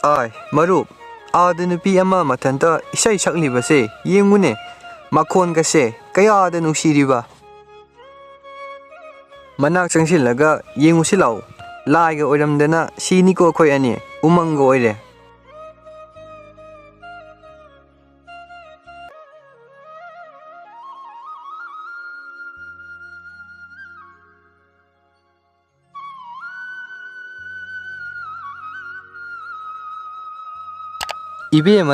Ai, marup, ada nupi ama matanta isai sakliba se, yengune, makon kase, kaya ada nuksiriba. Manak changsilaga yengusilaw, laiga oiramdana siniko khoi ani, umango oire. Ibe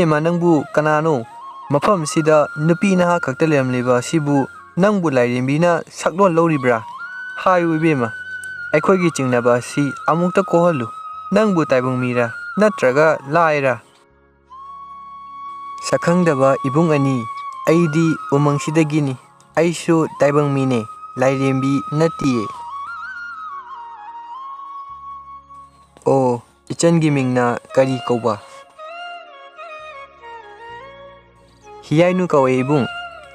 manangbu kanano mafam sida nupi na khakta lemliba sibu nangbu lairembina saklon loribra hayu ibema aikhoigi chingnaba si amukta kohalu nangbu taibung mira natraga laira sakhangdaba ibung ani aidi umangsidagini aisu taibung mine lairembi natiye O ichangi mingna kari kauba Hiyainu kawe ibung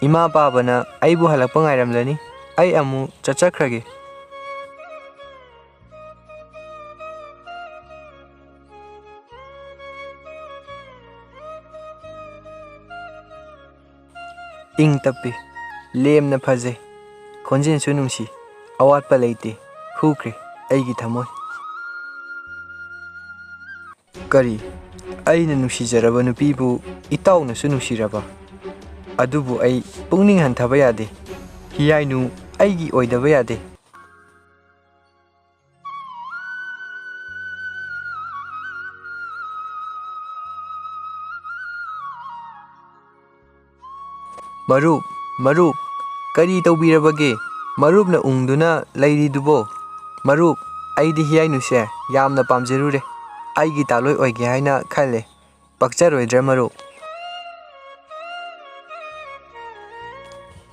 ima babana aibu halakpa ngairamlani ai amu chachakhrage ing tapi lemna phaje khonjen su nungsi awatpa leite hukre aigi thamoi Kari, aina nushijaraba nupibu itaw na sunusiraba. Adubu ay pungning hantaba yade. Hiyainu aigi oidaba yade. Marup, kari tawbirabage. Marup na ungduna layridubo. Marup, aidi hiyainu se yamna pamjerure. Aigi taloi oige haina khale pakcharoidra marup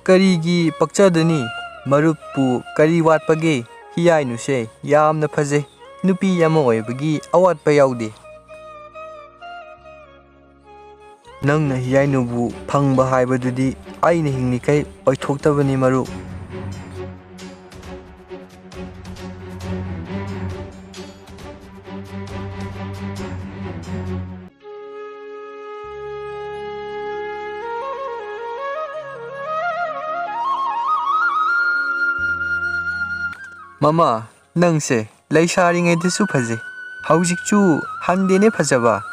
Karigi pakchadani marupu kari watpage hiyainu se yamna phaje nupi yama oibagi awatpa yaude Nangna hiyainu bu phangba haibadudi aina hingnikai oithoktabani marup Mama, nangse, laisharingaidasu phaje. Haujikchu handene phajaba.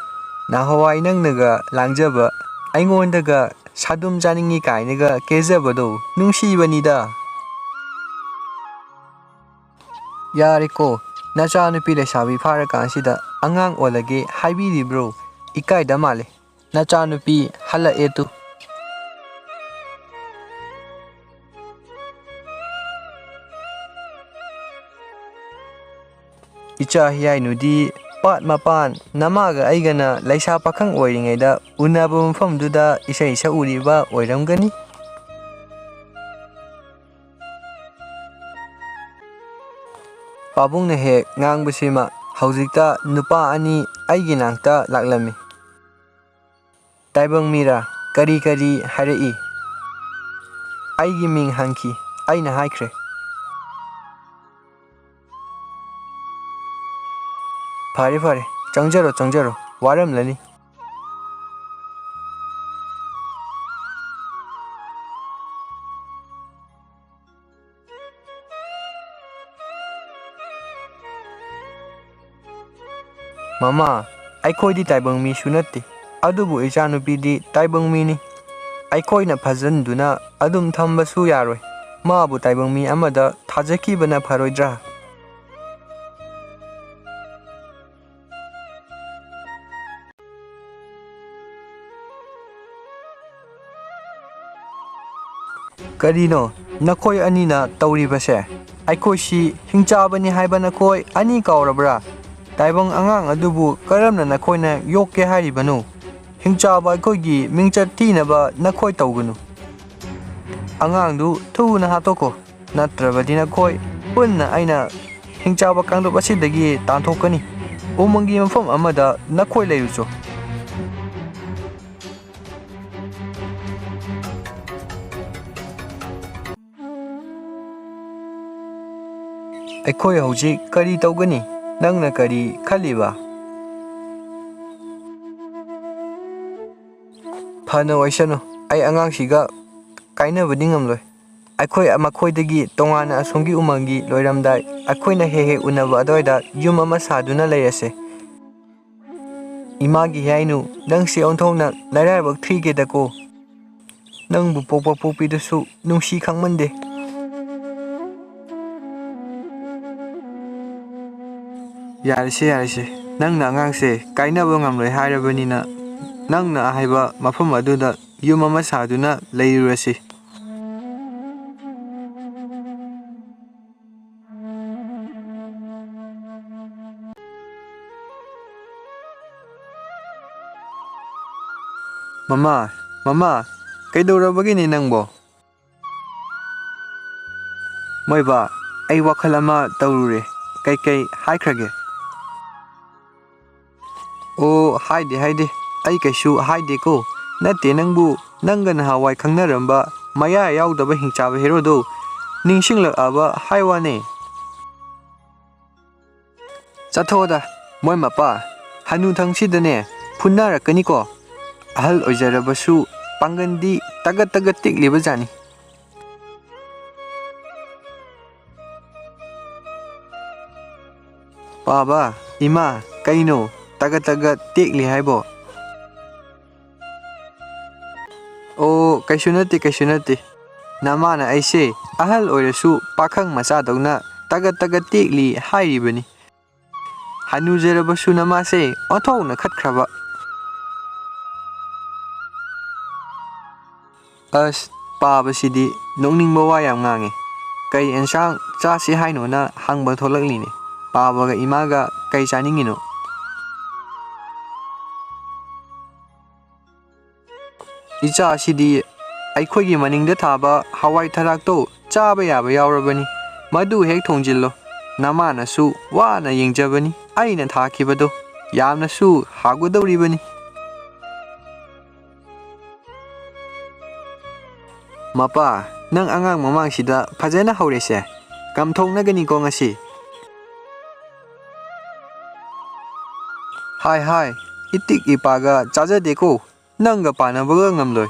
Nahawai nangnaga langjaba. Aingondaga sadum janingi kainaga kezabado. Nungsibanida. Yareko, nacha nupi laisabi pharakansida angang olage haibiribro. Ikaida male. Nacha nupi hala etu. Icha hiyainu di pat mapan namaga aigana laisa pakhang oiringaida unaba mafamduda isai sauriba oiramgani Pabungna he ngangbasima haujikta nupa ani aigi nangta laklami Taibang mira kari harai Aigi ming hangki aina haikre Fare, changjaro, waram lani. Mama, aikoi di taibang mi sunati. Adubu ichanupi di taibang mi ni. Aikoi na phazan duna adum thamba su yaroi. Maabu taibang mi amada thajaki bana pharoidra. Karino, nakoi anina tauribase. Aikoi si hingchabani haiba nakoi ani kaurabra. Taibang angang adubu karamna nakoi na yokke haribanu. Hingchaba aikoi gi mingchat tinaba nakoi taugunu. Angang du thu na hatoko. Natrabadi nakoi punna aina hingchaba kangdup asidagi tanthokani. Umangi mafam amada nakoi leirucho. ꯑꯩꯈꯣꯏ ꯍꯧꯖꯤꯛ ꯀꯔꯤ ꯇꯧꯒꯅꯤ? ꯅꯪꯅ ꯀꯔꯤ ꯈꯜꯂꯤꯕ? ꯐꯅ ꯑꯣꯏꯁꯅꯨ, ꯑꯩ ꯑꯉꯥꯡꯁꯤꯒ ꯀꯥꯏꯅꯕꯗꯤ ꯉꯝꯂꯣꯏ꯫ ꯑꯩꯈꯣꯏ ꯃꯈꯣꯏꯗꯒꯤ ꯇꯣꯉꯥꯟꯅ ꯑꯁꯣꯝꯒꯤ ꯎꯃꯪꯒꯤ ꯂꯣꯏꯔꯝꯗꯥꯏ ꯑꯩꯈꯣꯏꯅ ꯍꯦꯛ ꯍꯦꯛ ꯎꯅꯕ ꯑꯗꯨꯋꯥꯏꯗ ꯌꯨꯝ ꯑꯃ ꯁꯥꯗꯨꯅ ꯂꯩꯔꯁꯦ꯫ ꯏꯃꯥꯒꯤ ꯍꯤꯌꯥꯏꯅꯨ, ꯅꯪꯁꯦ ꯑꯣꯟꯊꯣꯛꯅ ꯅꯔꯥꯏꯕꯛ ꯊꯤꯒꯦꯗꯀꯣ꯫ ꯅꯪꯕꯨ ꯄꯣꯛꯄ ꯄꯣꯛꯄꯤꯗꯨꯁꯨ ꯅꯨꯡꯁꯤ ꯈꯪꯃꯟꯗꯦ꯫ ꯌꯥꯔꯦꯁꯦ ꯌꯥꯔꯦꯁꯦ, ꯅꯪꯅ ꯑꯉꯥꯡꯁꯦ ꯀꯥꯏꯅꯕ ꯉꯝꯂꯣꯏ ꯍꯥꯏꯔꯕꯅꯤꯅ ꯅꯪꯅ ꯍꯥꯏꯕ ꯃꯐꯝ ꯑꯗꯨꯗ ꯌꯨꯝ ꯑꯃ ꯁꯥꯗꯨꯅ ꯂꯩꯔꯨꯔꯁꯤ꯫ ꯃꯃꯥ, ꯃꯃꯥ, ꯀꯩꯗꯧꯔꯕꯒꯤꯅꯦ ꯅꯪꯕꯣ? ꯃꯣꯏꯕꯥ, ꯑꯩ ꯋꯥꯈꯜ ꯑꯃ ꯇꯧꯔꯨꯔꯦ꯫ ꯀꯩꯀꯩ ꯍꯥꯏꯈ꯭ꯔꯒꯦ? ꯑꯣ, ꯍꯥꯏꯗꯦ ꯍꯥꯏꯗꯦ, ꯑꯩ ꯀꯩꯁꯨ ꯍꯥꯏꯗꯦꯀꯣ꯫ ꯅꯠꯇꯦ, ꯅꯪꯒ ꯅꯍꯥꯟꯋꯥꯏ ꯈꯪꯅꯔꯝꯕ ꯃꯌꯥ ꯌꯥꯎꯗꯕ ꯍꯤꯡꯆꯥꯕ ꯍꯦꯔꯣꯗꯣ ꯅꯤꯡꯁꯤꯡꯂꯛꯑꯕ ꯍꯥꯏ ꯋꯥꯅꯦ꯫ ꯆꯠꯊꯣꯛꯑꯣꯗ, ꯃꯣꯏ ꯃꯄꯥ, ꯍꯅꯨꯊꯪꯁꯤꯗꯅꯦ ꯐꯨꯅꯔꯛꯀꯅꯤꯀꯣ꯫ ꯑꯍꯜ ꯑꯣꯏꯖꯔꯕꯁꯨ ꯄꯥꯡꯒꯟꯗꯤ ꯇꯒꯠ ꯇꯒꯠ ꯇꯦꯛꯂꯤꯕ ꯖꯥꯠꯅꯤ꯫ ꯄꯥꯕ, ꯏꯃꯥ, ꯀꯩꯅꯣ ꯇꯒꯠ ꯇꯒꯠ ꯇꯦꯛꯂꯤ ꯍꯥꯏꯕꯣ? ꯑꯣ, ꯀꯩꯁꯨ ꯅꯠꯇꯦ ꯀꯩꯁꯨ ꯅꯠꯇꯦ꯫ ꯅꯃꯥꯅ ꯑꯩꯁꯦ ꯑꯍꯜ ꯑꯣꯏꯔꯁꯨ ꯄꯥꯈꯪ ꯃꯆꯥꯗꯧꯅ ꯇꯒꯠ ꯇꯒꯠ ꯇꯦꯛꯂꯤ ꯍꯥꯏꯔꯤꯕꯅꯤ꯫ ꯍꯅꯨꯖꯔꯕꯁꯨ ꯅꯃꯥꯁꯦ ꯑꯣꯟꯊꯣꯛꯅ ꯈꯠꯈ꯭ꯔꯕ꯫ ꯑꯁ, ꯄꯥꯕꯁꯤꯗꯤ ꯅꯣꯛꯅꯤꯡꯕ ꯋꯥ ꯌꯥꯝ ꯉꯥꯡꯉꯦ꯫ ꯀꯩ ꯑꯦꯟꯁꯥꯡ ꯆꯥꯁꯤ ꯍꯥꯏꯅꯣꯅ ꯍꯪꯕ ꯊꯣꯛꯂꯛꯂꯤꯅꯦ꯫ ꯄꯥꯕꯒ ꯏꯃꯥꯒ ꯀꯩ ꯆꯥꯅꯤꯡꯉꯤꯅꯣ? ꯏꯆꯥ ꯑꯁꯤꯗꯤ ꯑꯩꯈꯣꯏꯒꯤ ꯃꯅꯤꯡꯗ ꯊꯥꯕ ꯍꯋꯥꯏ ꯊꯔꯥꯛꯇꯣ ꯆꯥꯕ ꯌꯥꯕ ꯌꯥꯎꯔꯕꯅꯤ꯫ ꯃꯗꯨ ꯍꯦꯛ ꯊꯣꯡꯖꯤꯜꯂꯣ꯫ ꯅꯃꯥꯅꯁꯨ ꯋꯥꯅ ꯌꯦꯡꯖꯕꯅꯤ ꯑꯩꯅ ꯊꯥꯈꯤꯕꯗꯣ꯫ ꯌꯥꯝꯅꯁꯨ ꯍꯥꯎꯒꯗꯧꯔꯤꯕꯅꯤ꯫ ꯃꯄꯥ, ꯅꯪ ꯑꯉꯥꯡ ꯃꯃꯥꯡꯁꯤꯗ ꯐꯖꯅ ꯍꯧꯔꯦꯁꯦ꯫ ꯀꯝꯊꯣꯛꯅꯒꯅꯤꯀꯣ ꯉꯁꯤ꯫ ꯍꯥꯏ ꯍꯥꯏ, ꯏꯇꯤꯛ ꯏꯄꯥꯒ ꯆꯥꯖꯗꯦꯀꯣ꯫ ꯅꯪꯒ ꯄꯥꯅꯕꯒ ꯉꯝꯂꯣꯏ꯫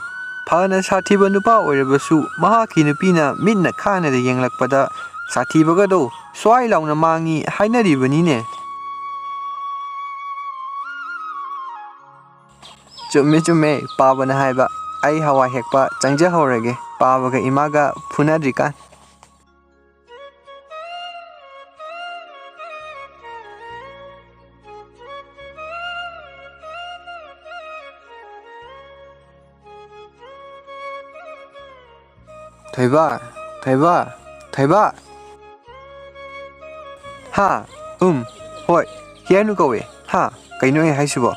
ꯐꯅ ꯁꯥꯊꯤꯕ ꯅꯨꯄꯥ ꯑꯣꯏꯔꯕꯁꯨ ꯃꯍꯥꯛꯀꯤ ꯅꯨꯄꯤꯅ ꯃꯤꯠꯅ ꯈꯥꯅꯗ ꯌꯦꯡꯂꯛꯄꯗ ꯁꯥꯊꯤꯕꯒꯗꯣ ꯁ꯭ꯋꯥꯏ ꯂꯥꯎꯅ ꯃꯥꯡꯉꯤ ꯍꯥꯏꯅꯔꯤꯕꯅꯤꯅꯦ꯫ ꯆꯨꯝꯃꯦ ꯆꯨꯝꯃꯦ ꯄꯥꯕꯅ ꯍꯥꯏꯕ꯫ ꯑꯩ ꯍꯋꯥꯏ ꯍꯦꯛꯄ ꯆꯪꯖꯍꯧꯔꯒꯦ, ꯄꯥꯕꯒ ꯏꯃꯥꯒ ꯐꯨꯅꯗ꯭ꯔꯤꯀꯥꯟ꯫ ꯊꯣꯏꯕ, ꯊꯣꯏꯕ, ꯊꯣꯏꯕ! ꯍꯥ, ꯍꯣꯏ, ꯍꯤꯌꯥꯏꯅꯨ ꯀꯧꯋꯦ꯫ ꯍꯥ, ꯀꯩꯅꯣ ꯑꯩ ꯍꯥꯏꯁꯤꯕꯣ?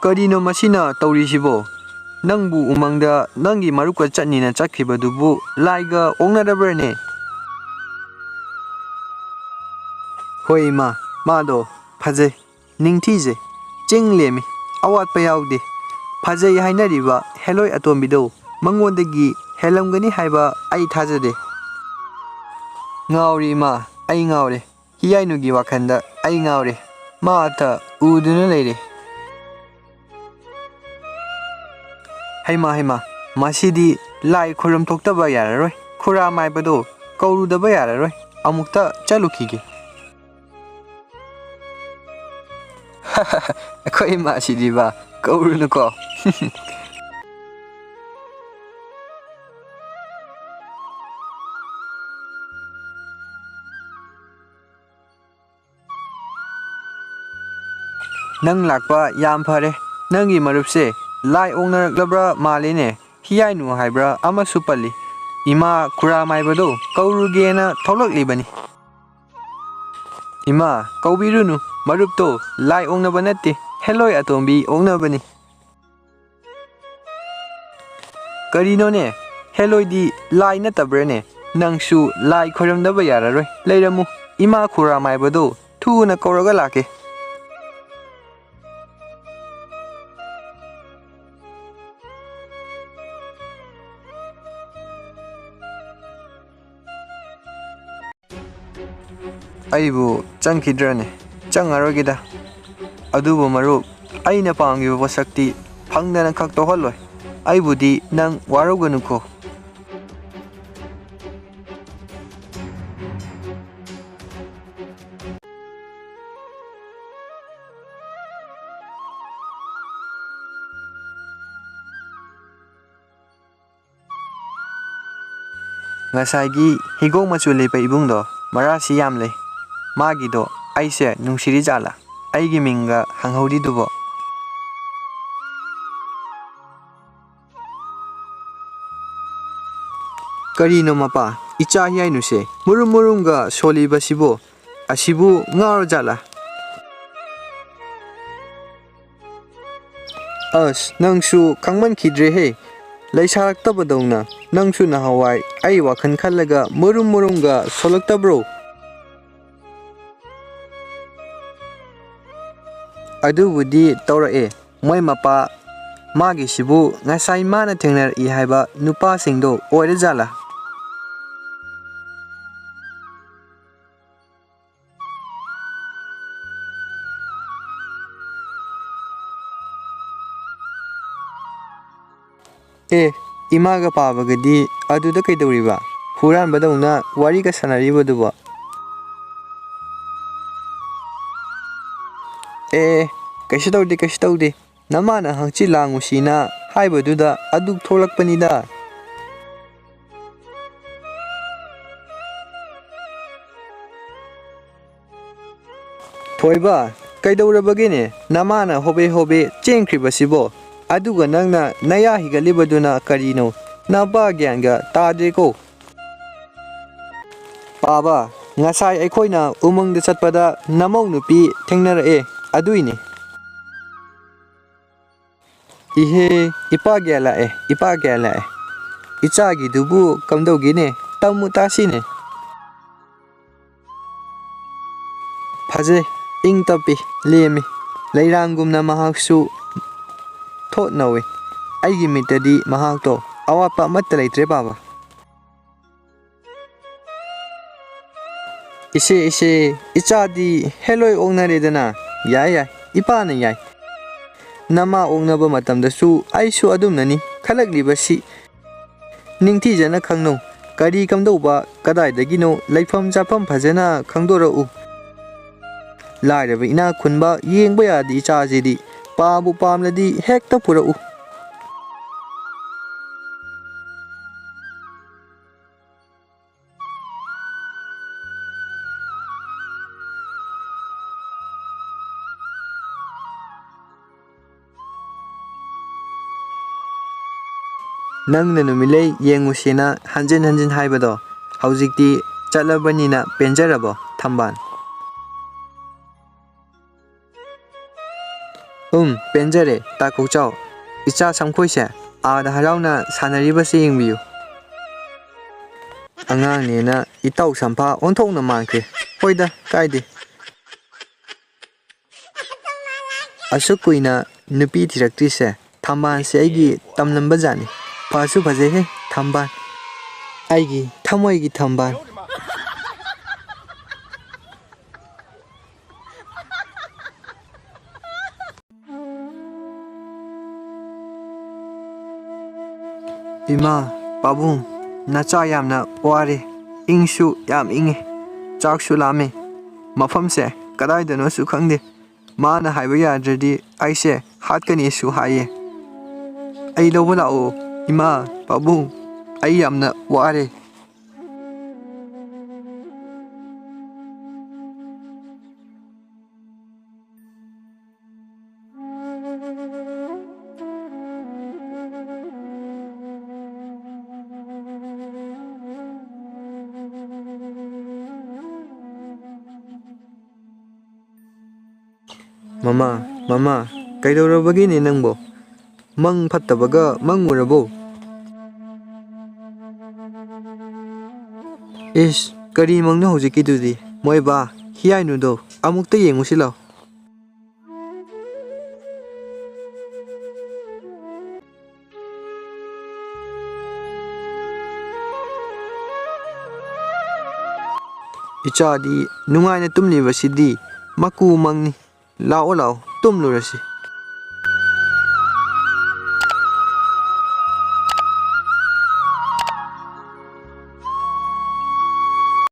ꯀꯔꯤꯅꯣ ꯃꯁꯤꯅ ꯇꯧꯔꯤꯁꯤꯕꯣ? ꯅꯪꯕꯨ ꯎꯃꯪꯗ ꯅꯪꯒꯤ ꯃꯔꯨꯞꯀ ꯆꯠꯅꯤꯅ ꯆꯠꯈꯤꯕꯗꯨꯕꯨ ꯂꯥꯏꯒ ꯑꯣꯛꯅꯔꯕ꯭ꯔꯅꯦ? ꯍꯣꯏ ꯏꯃꯥ, ꯃꯥꯗꯣ ꯐꯖꯩ, ꯅꯤꯡꯊꯤꯖꯩ, ꯆꯤꯡ ꯂꯦꯝꯃꯤ, ꯑꯋꯥꯠꯄ ꯌꯥꯎꯗꯦ꯫ ꯐꯖꯩ ꯍꯥꯏꯅꯔꯤꯕ ꯍꯦꯂꯣꯏ ꯑꯇꯣꯝꯕꯤꯗꯣ ꯃꯉꯣꯟꯗꯒꯤ ꯍꯦꯜꯂꯝꯒꯅꯤ ꯍꯥꯏꯕ ꯑꯩ ꯊꯥꯖꯗꯦ꯫ ꯉꯥꯎꯔꯦ ꯏꯃꯥ, ꯑꯩ ꯉꯥꯎꯔꯦ꯫ ꯍꯤꯌꯥꯏꯅꯨꯒꯤ ꯋꯥꯈꯜꯗ ꯑꯩ ꯉꯥꯎꯔꯦ꯫ ꯃꯥꯇ ꯎꯗꯨꯅ ꯂꯩꯔꯦ꯫ ꯍꯩꯃꯥ ꯍꯩꯃꯥ, ꯃꯁꯤꯗꯤ ꯂꯥꯏ ꯈꯨꯔꯨꯝ ꯊꯣꯛꯇꯕ ꯌꯥꯔꯔꯣꯏ꯫ ꯈꯨꯔꯥꯃꯥꯏꯕꯗꯣ ꯀꯧꯔꯨꯗꯕ ꯌꯥꯔꯔꯣꯏ꯫ ꯑꯃꯨꯛꯇ ꯆꯠꯂꯨꯈꯤꯒꯦ꯫ ꯑꯩꯈꯣꯏ ꯏꯃꯥꯁꯤꯗꯤꯕ ꯀꯧꯔꯨꯅꯨꯀꯣ꯫ ꯅꯪ ꯂꯥꯛꯄ ꯌꯥꯝ ꯐꯔꯦ꯫ ꯅꯪꯒꯤ ꯃꯔꯨꯞꯁꯦ ꯂꯥꯏ ꯑꯣꯛꯅꯔꯛꯂꯕ꯭ꯔꯥ ꯃꯥꯜꯂꯤꯅꯦ꯫ ꯍꯤꯌꯥꯏꯅꯨ ꯍꯥꯏꯕ꯭ꯔꯥ ꯑꯃꯁꯨ ꯄꯜꯂꯤ꯫ ꯏꯃꯥ ꯈꯨꯔꯥꯃꯥꯏꯕꯗꯣ ꯀꯧꯔꯨꯒꯦꯅ ꯊꯣꯛꯂꯛꯂꯤꯕꯅꯤ꯫ ꯏꯃꯥ, ꯀꯧꯕꯤꯔꯨꯅꯨ꯫ ꯃꯔꯨꯞꯇꯣ ꯂꯥꯏ ꯑꯣꯛꯅꯕ ꯅꯠꯇꯦ, ꯍꯦꯂꯣꯏ ꯑꯇꯣꯝꯕꯤ ꯑꯣꯛꯅꯕꯅꯤ꯫ ꯀꯔꯤꯅꯣꯅꯦ? ꯍꯦꯂꯣꯏꯗꯤ ꯂꯥꯏ ꯅꯠꯇꯕ꯭ꯔꯅꯦ? ꯅꯪꯁꯨ ꯂꯥꯏ ꯈꯣꯏꯔꯝꯗꯕ ꯌꯥꯔꯔꯣꯏ꯫ ꯂꯩꯔꯝꯃꯨ, ꯏꯃꯥ ꯈꯨꯔꯥꯃꯥꯏꯕꯗꯣ ꯊꯨꯅ ꯀꯧꯔꯒ ꯂꯥꯛꯀꯦ꯫ ꯑꯩꯕꯨ ꯆꯪꯈꯤꯗ꯭ꯔꯅꯦ ꯆꯪꯉꯔꯣꯏꯒꯦꯗ ꯑꯗꯨꯕꯨ ꯃꯔꯨꯞ ꯑꯩꯅ ꯄꯥꯝꯈꯤꯕ ꯄꯣꯠꯁꯛꯇꯤ ꯐꯪꯗꯅ ꯈꯛ ꯇꯣꯛꯍꯜꯂꯣꯏ ꯑꯩꯕꯨꯗꯤ ꯅꯪ ꯋꯥꯔꯧꯒꯅꯨꯀꯣ ꯉꯁꯥꯏꯒꯤ ꯍꯤꯒꯣꯛ ꯃꯆꯨ ꯂꯩꯕ ꯏꯕꯨꯡꯗꯣ ꯃꯔꯥꯁꯤ ꯌꯥꯝ ꯂꯩ ꯃꯥꯒꯤꯗꯣ ꯑꯩꯁꯦ ꯅꯨꯡꯁꯤꯔꯤ ꯖꯥꯠꯂꯥ ꯑꯩꯒꯤ ꯃꯤꯡꯒ ꯍꯪꯍꯧꯔꯤꯗꯨꯕꯣ ꯀꯔꯤꯅꯣ ꯃꯄꯥ ꯏꯆꯥ ꯍꯤꯌꯥꯏꯅꯨꯁꯦ ꯃꯨꯔꯨꯝ ꯃꯨꯔꯨꯝꯒ ꯁꯣꯜꯂꯤꯕꯁꯤꯕꯨ ꯑꯁꯤꯕꯨ ꯉꯥꯎꯔ ꯖꯥꯠꯂꯥ ꯑꯁ ꯅꯪꯁꯨ ꯈꯪꯃꯟꯈꯤꯗ꯭ꯔꯦꯍꯦ ꯂꯩꯁꯥꯔꯛꯇꯕꯗꯧꯅ ꯅꯪꯁꯨ ꯅꯍꯥꯟꯋꯥꯏ ꯑꯩ ꯋꯥꯈꯜ ꯈꯜꯂꯒ ꯃꯨꯔꯨꯝ ꯃꯨꯔꯨꯝꯒ ꯁꯣꯜꯂꯛꯇꯕ꯭ꯔꯣ ꯑꯗꯨꯕꯨꯗꯤ ꯇꯧꯔꯛꯑꯦ ꯃꯣꯏ ꯃꯄꯥ ꯃꯥꯒꯤꯁꯤꯕꯨ ꯉꯁꯥꯏ ꯃꯥꯅ ꯊꯦꯡꯅꯔꯛꯏ ꯍꯥꯏꯕ ꯅꯨꯄꯥꯁꯤꯡꯗꯣ ꯑꯣꯏꯔ ꯖꯥꯠꯂꯥ ꯑꯦ ꯏꯃꯥꯒ ꯄꯥꯕꯒꯗꯤ ꯑꯗꯨꯗ ꯀꯩꯗꯧꯔꯤꯕ ꯍꯨꯔꯥꯟꯕꯗꯧꯅ ꯋꯥꯔꯤꯒ ꯁꯥꯟꯅꯔꯤꯕꯗꯨꯕꯣ ꯀꯩꯁꯨ ꯇꯧꯗꯦ ꯅꯃꯥꯅ ꯍꯪꯆꯤꯠ ꯂꯥꯡꯉꯨꯁꯤꯅ ꯍꯥꯏꯕꯗꯨꯗ ꯑꯗꯨꯛ ꯊꯣꯛꯂꯛꯄꯅꯤꯗ ꯊꯣꯏꯕ ꯀꯩꯗꯧꯔꯕꯒꯦꯅꯦ ꯅꯃꯥꯅ ꯍꯣꯕꯦ ꯍꯣꯕꯦ ꯆꯦꯟꯈ꯭ꯔꯤꯕꯁꯤꯕꯣ ꯑꯗꯨꯒ ꯅꯪꯅ ꯅꯌꯥ ꯍꯤꯒꯠꯂꯤꯕꯗꯨꯅ ꯀꯔꯤꯅꯣ ꯅꯄꯥ ꯒ꯭ꯌꯥꯟꯒ ꯇꯥꯗ꯭ꯔꯦꯀꯣ ꯄꯥꯕ ꯉꯁꯥꯏ ꯑꯩꯈꯣꯏꯅ ꯎꯃꯪꯗ ꯆꯠꯄꯗ ꯅꯃꯧ ꯅꯨꯄꯤ ꯊꯦꯡꯅꯔꯛꯑꯦ ꯑꯗꯨꯏꯅꯦ ꯏꯍꯦ ꯏꯄꯥ ꯒ꯭ꯌꯥꯟ ꯂꯥꯛꯑꯦ ꯏꯆꯥꯒꯤꯗꯨꯕꯨ ꯀꯝꯗꯧꯒꯦꯅꯦ ꯇꯝꯃꯨ ꯇꯥꯁꯤꯅꯦ ꯐꯖꯩ ꯏꯪ ꯇꯞꯄꯤ ꯂꯦꯝꯃꯤ ꯂꯩꯔꯥꯡꯒꯨꯝꯅ ꯃꯍꯥꯛꯁꯨ ꯊꯣꯠ ꯅꯧꯏ ꯑꯩꯒꯤ ꯃꯤꯠꯇꯗꯤ ꯃꯍꯥꯛꯇꯣ ꯑꯋꯥꯠꯄ ꯑꯃꯠꯇ ꯂꯩꯇ꯭ꯔꯦ ꯄꯥꯕ ꯏꯆꯦ ꯏꯆꯥꯗꯤ ꯍꯦꯜꯂꯣꯏ ꯑꯣꯛꯅꯔꯦꯗꯅ ꯌꯥꯏ ꯏꯄꯥꯅ ꯌꯥꯏ ꯅꯃꯥ ꯑꯣꯛꯅꯕ ꯃꯇꯝꯗꯁꯨ ꯑꯩꯁꯨ ꯑꯗꯨꯝꯅꯅꯤ ꯈꯜꯂꯛꯂꯤꯕꯁꯤ ꯅꯤꯡꯊꯤꯖꯅ ꯈꯪꯅꯧ ꯀꯔꯤ ꯀꯝꯗꯧꯕ ꯀꯗꯥꯏꯗꯒꯤꯅꯣ ꯂꯩꯐꯝ ꯆꯥꯐꯝ ꯐꯖꯅ ꯈꯪꯗꯣꯔꯛꯎ ꯂꯥꯏꯔꯕ ꯏꯅꯥꯛ ꯈꯨꯟꯕ ꯌꯦꯡꯕ ꯌꯥꯗꯦ ꯏꯆꯥꯁꯤꯗꯤ ꯄꯥꯝꯕꯨ ꯄꯥꯝꯂꯗꯤ ꯍꯦꯛꯇ ꯄꯨꯔꯛꯎ ꯅꯪꯅ ꯅꯨꯃꯤꯠꯂꯩ ꯌꯦꯡꯉꯨꯁꯤꯅ ꯍꯟꯖꯤꯟ ꯍꯟꯖꯤꯟ ꯍꯥꯏꯕꯗꯣ ꯍꯧꯖꯤꯛꯇꯤ ꯆꯠꯂꯕꯅꯤꯅ ꯄꯦꯟꯖꯔꯕꯣ ꯊꯝꯕꯥꯜ ꯄꯦꯟꯖꯔꯦ ꯇꯥꯀꯣꯛꯆꯥꯎ ꯏꯆꯥ ꯁꯝꯈꯣꯏꯁꯦ ꯑꯥꯗ ꯍꯔꯥꯎꯅ ꯁꯥꯟꯅꯔꯤꯕꯁꯦ ꯌꯦꯡꯕꯤꯌꯨ ꯑꯉꯥꯡꯅꯦꯅ ꯏꯇꯥꯎ ꯁꯝꯐꯥ ꯑꯣꯟꯊꯣꯛꯅ ꯃꯥꯟꯈ꯭ꯔꯦ ꯍꯣꯏꯗ ꯀꯥꯏꯗꯦ ꯑꯁꯨꯛ ꯀꯨꯏꯅ ꯅꯨꯄꯤ ꯊꯤꯔꯛꯇ꯭ꯔꯤꯁꯦ ꯊꯝꯕꯥꯜꯁꯦ ꯑꯩꯒꯤ ꯇꯝꯂꯝꯕ ꯖꯥꯠꯅꯤ ꯐꯁꯨ ꯐꯖꯩꯍꯦ ꯊꯝꯕꯥꯜ ꯑꯩꯒꯤ ꯊꯃꯣꯏꯒꯤ ꯊꯝꯕꯥꯜ ꯏꯃꯥ ꯄꯥꯕꯨꯡ ꯅꯆꯥ ꯌꯥꯝꯅ ꯋꯥꯔꯦ ꯏꯪꯁꯨ ꯌꯥꯝ ꯏꯪꯉꯦ ꯆꯥꯛꯁꯨ ꯂꯥꯝꯃꯦ ꯃꯐꯝꯁꯦ ꯀꯗꯥꯏꯗꯅꯣꯁꯨ ꯈꯪꯗꯦ ꯃꯥꯅ ꯍꯥꯏꯕ ꯌꯥꯗ꯭ꯔꯗꯤ ꯑꯩꯁꯦ ꯍꯥꯠꯀꯅꯤꯁꯨ ꯍꯥꯏꯌꯦ ꯑꯩ ꯂꯧꯕ ꯂꯥꯛꯑꯣ ꯏꯃꯥ ꯄꯥꯕꯨꯡ ꯑꯩ ꯌꯥꯝꯅ ꯋꯥꯔꯦ ꯃꯃꯥ ꯀꯩꯗꯧꯔꯕꯒꯦꯅꯦ ꯅꯪꯕꯣ ꯃꯪ ꯐꯠꯇꯕꯒ ꯃꯪꯉꯨꯔꯕꯣ ꯏꯁ ꯀꯔꯤ ꯃꯪꯅꯣ ꯍꯧꯖꯤꯛꯀꯤꯗꯨꯗꯤ ꯃꯣꯏꯕꯥ ꯍꯤꯌꯥꯏꯅꯨꯗꯣ ꯑꯃꯨꯛꯇ ꯌꯦꯡꯉꯨꯁꯤ ꯂꯥꯎ Ichadi nungaina tumlibasidi maku mangni. Lao lao tumlurasi.